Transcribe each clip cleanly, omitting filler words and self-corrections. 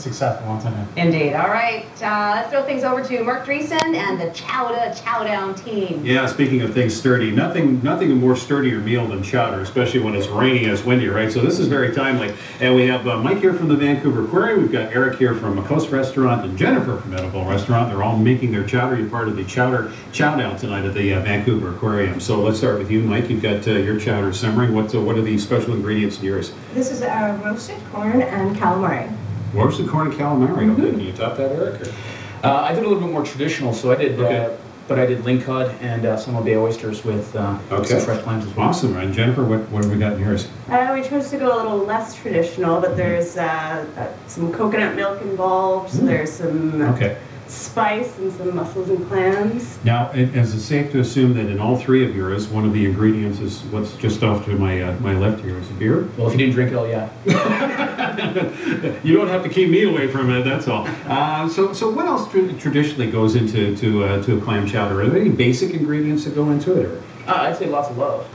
successful once I'm in. Indeed. All right, let's throw things over to Mark Dreesen and the Chowder Chowdown team. Yeah, speaking of things sturdy, nothing a more sturdier meal than chowder, especially when it's rainy and it's windy, right? So this is very timely. And we have Mike here from the Vancouver Aquarium. We've got Eric here from a Coast Restaurant and Jennifer from Edible Restaurant. They're all making their chowder. You're part of the Chowder Chowdown tonight at the Vancouver Aquarium. So let's start with you, Mike. You've got your chowder simmering. What are the special ingredients in yours? This is roasted corn and calamari. Roasted corn and calamari. Okay, can you top that, Eric? I did a little bit more traditional, so I did, but I did ling cod and some bay oysters with some fresh clams as well. Awesome. And Jennifer, what have we got in yours? We chose to go a little less traditional, but there's some coconut milk involved. So there's some spice and some mussels and clams. Now, is it safe to assume that in all three of yours, one of the ingredients is what's just off to my left here is a beer? Well, if you didn't drink it all, yeah. You don't have to keep me away from it, that's all. So what else traditionally goes into a clam chowder? Are there any basic ingredients that go into it? Or? I'd say lots of love.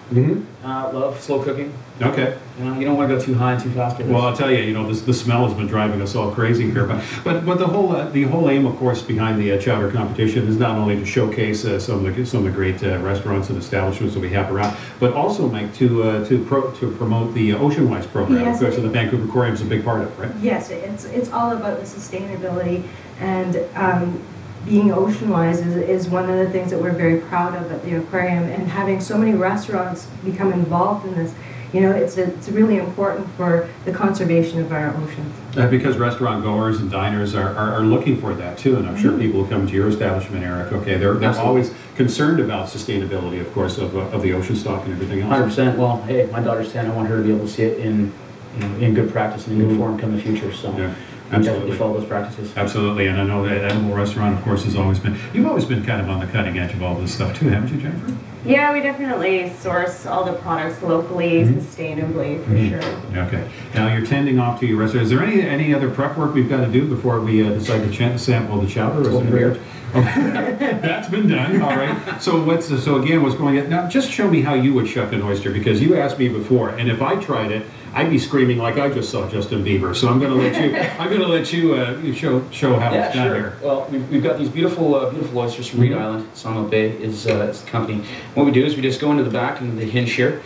Love, slow cooking. Okay. You don't want to go too high and too fast. Well, I'll tell you, the smell has been driving us all crazy here. But the whole aim, of course, behind the chowder competition is not only to showcase some of the great restaurants and establishments that we have around, but also, Mike, to promote the Oceanwise program. Yes, so the Vancouver Aquarium is a big part of it, right? Yes, it's all about the sustainability, and being Oceanwise is one of the things that we're very proud of at the aquarium, and having so many restaurants become involved in this. It's really important for the conservation of our oceans. Because restaurant goers and diners are looking for that too, and I'm sure people who come to your establishment, Eric, they're always concerned about sustainability, of course, of the ocean stock and everything else. 100%. Well, hey, my daughter's 10. I want her to be able to see it in good practice and in good form come the future. So. Yeah. Definitely follow those practices. Absolutely, and I know that Edible Restaurant, of course, you've always been kind of on the cutting edge of all this stuff too, haven't you, Jennifer? Yeah, we definitely source all the products locally, sustainably, for sure. Okay. Now you're tending off to your restaurant. Is there any other prep work we've got to do before we decide to sample the chowder? That's been done. All right. So what's going on? Now, just show me how you would shuck an oyster, because you asked me before, and if I tried it, I'd be screaming like I just saw Justin Bieber. So I'm going to let you. Show how it's done here. Well, we've got these beautiful oysters from Reed Island. Sunlight Bay is the company. What we do is we just go into the back into the hinge here,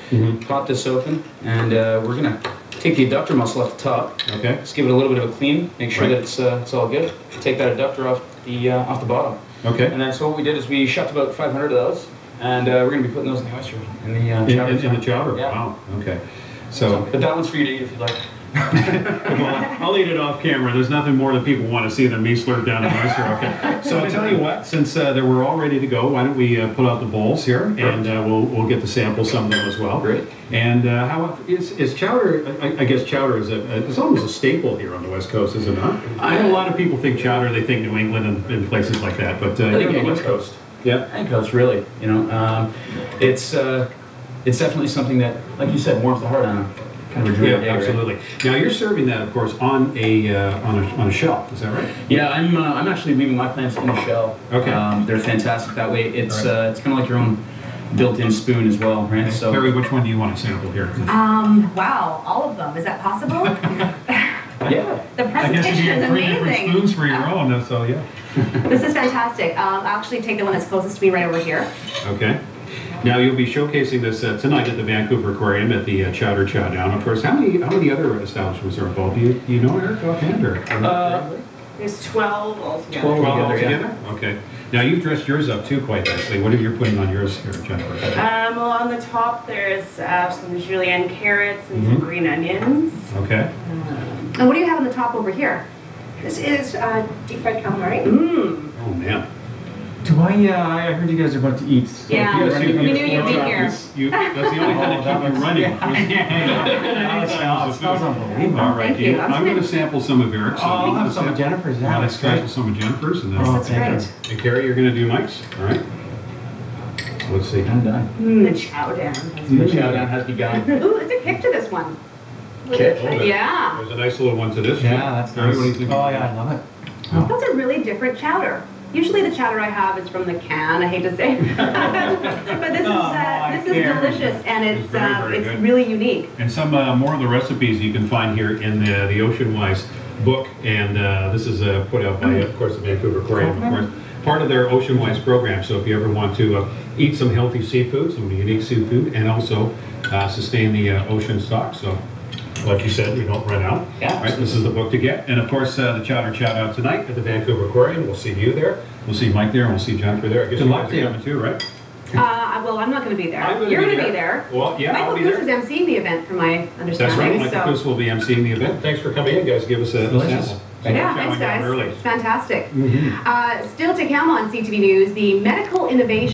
pop this open, and we're going to take the adductor muscle off the top. Okay. Just give it a little bit of a clean. Make sure that it's all good. Take that adductor off the bottom. Okay. And then so what we did is we shucked about 500 of those, and we're going to be putting those in the oyster in the chowder. In the chowder. Yeah. Wow. Okay. So, but that one's for you to eat if you'd like. Well, I'll eat it off camera. There's nothing more that people want to see than me slurp down an oyster. Okay. So I'll tell you what, since we're all ready to go, why don't we put out the bowls here, and we'll get to sample some of them as well. Great. And how is chowder? I guess chowder is almost a staple here on the West Coast, is it not? I know a lot of people think chowder, they think New England and places like that, but I think on the West Coast. Yeah, I think that's really, it's definitely something that, like you said, warms the heart on kind of a dream day, absolutely. Right? Now you're serving that, of course, on a shell. Is that right? Yeah, I'm actually leaving my plants in a shell. Okay. They're fantastic that way. It's it's kind of like your own built-in spoon as well, right? Okay. So, Carrie, which one do you want to sample here? Wow, all of them. Is that possible? Yeah. The presentation is amazing. 3 different spoons for your own, so yeah. This is fantastic. I'll actually take the one that's closest to me right over here. Okay. Now you'll be showcasing this tonight at the Vancouver Aquarium at the Chowder Chowdown. Of course, how many other establishments are involved? Do you know, Eric, offhand? There's 12 altogether. 12 altogether? Yeah. Okay. Now you've dressed yours up too quite nicely. What are you putting on yours here, Jennifer? Well, on the top there's some julienne carrots and some green onions. Okay. And what do you have on the top over here? This is deep fried calamari. Oh man. I heard you guys are about to eat. So yeah, we knew you'd be here. That's the only thing that kept you running. That smells unbelievable. All right, Thank you. I'm going to sample some of Eric's. I'll have some of Jennifer's. Yeah, let's sample some of Jennifer's. And then that's great. And Carrie, you're going to do Mike's. All right. Let's see. I'm done. The chowdown. The chowdown has begun. Ooh, there's a kick to this one. Kick. Yeah. There's a nice little one to this. Yeah, that's nice. What do you think? Oh yeah, I love it. Oh. That's a really different chowder. Usually the chowder I have is from the can, I hate to say. But this is delicious, and it's really unique. And some more of the recipes you can find here in the Oceanwise book, and this is put out by, of course, the Vancouver Aquarium, of course, part of their Oceanwise program. So if you ever want to eat some healthy seafood, some unique seafood, and also sustain the ocean stock, so like you said, we don't run out. Yeah. Right, this is the book to get. And of course, the Chowder Chowdown tonight at the Vancouver Aquarium. We'll see you there. We'll see Mike there, and we'll see Jennifer there. I guess Good you luck guys to you. are coming too, right? Well, I'm not going to be there. I'm gonna You're be going to be there. there. Well, yeah, I'll Michael be Cruz there. is emceeing the event, from my That's understanding. right. Michael Cruz will be emceeing the event. Thanks for coming in, guys. Give us a Delicious. sample. Yeah, Showing thanks, down guys. early. It's fantastic. Still to come on CTV News, the medical innovation